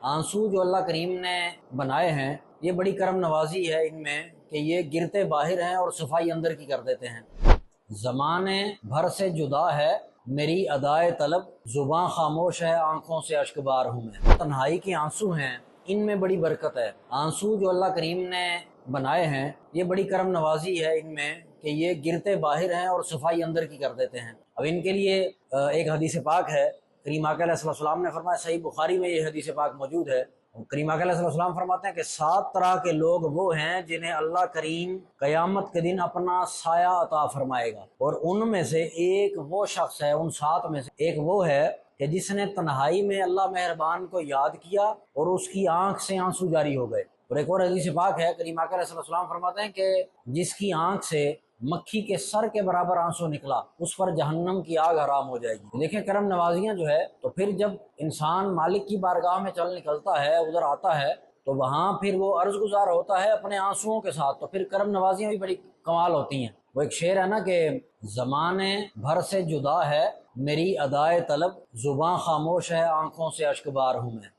आंसू जो अल्लाह करीम ने बनाए हैं ये बड़ी करम नवाजी है इनमें कि ये गिरते बाहर हैं और सफाई अंदर की कर देते हैं। ज़माने भर से जुदा है मेरी अदाए तलब, जुबां खामोश है आंखों से अश्कबार हूँ मैं। तन्हाई के आंसू हैं इनमें बड़ी बरकत है। आंसू जो अल्लाह करीम ने बनाए हैं ये बड़ी करम नवाजी है इनमें कि ये गिरते बाहर हैं और सफाई अंदर की कर देते हैं। अब इनके लिए एक हदीस पाक है, करीम आका अलैहि सलाम ने फरमाया, सही बुखारी में ये हदीस पाक मौजूद है। करीम आका अलैहि सलाम फरमाते हैं कि 7 तरह के लोग वो हैं जिन्हें अल्लाह करीम क़यामत के दिन अपना साया अता फरमाएगा, और उनमें से एक वो शख्स है, उन 7 में से एक वो है कि जिसने तन्हाई में अल्लाह मेहरबान को याद किया और उसकी आंख से आंसू जारी हो गए। और एक और हदीस पाक है, करीम आका अलैहि सलाम फरमाते हैं कि जिसकी आंख से मक्खी के सर के बराबर आंसू निकला उस पर जहन्नम की आग हराम हो जाएगी। देखें करम नवाजियां जो है, तो फिर जब इंसान मालिक की बारगाह में चल निकलता है, उधर आता है, तो वहाँ फिर वो अर्ज गुजार होता है अपने आंसुओं के साथ। तो फिर करम नवाजियां भी बड़ी कमाल होती हैं। वो एक शेर है ना कि ज़माने भर से जुदा है मेरी अदाए तलब, जुबां खामोश है आंखों से अश्कबार हूँ मैं।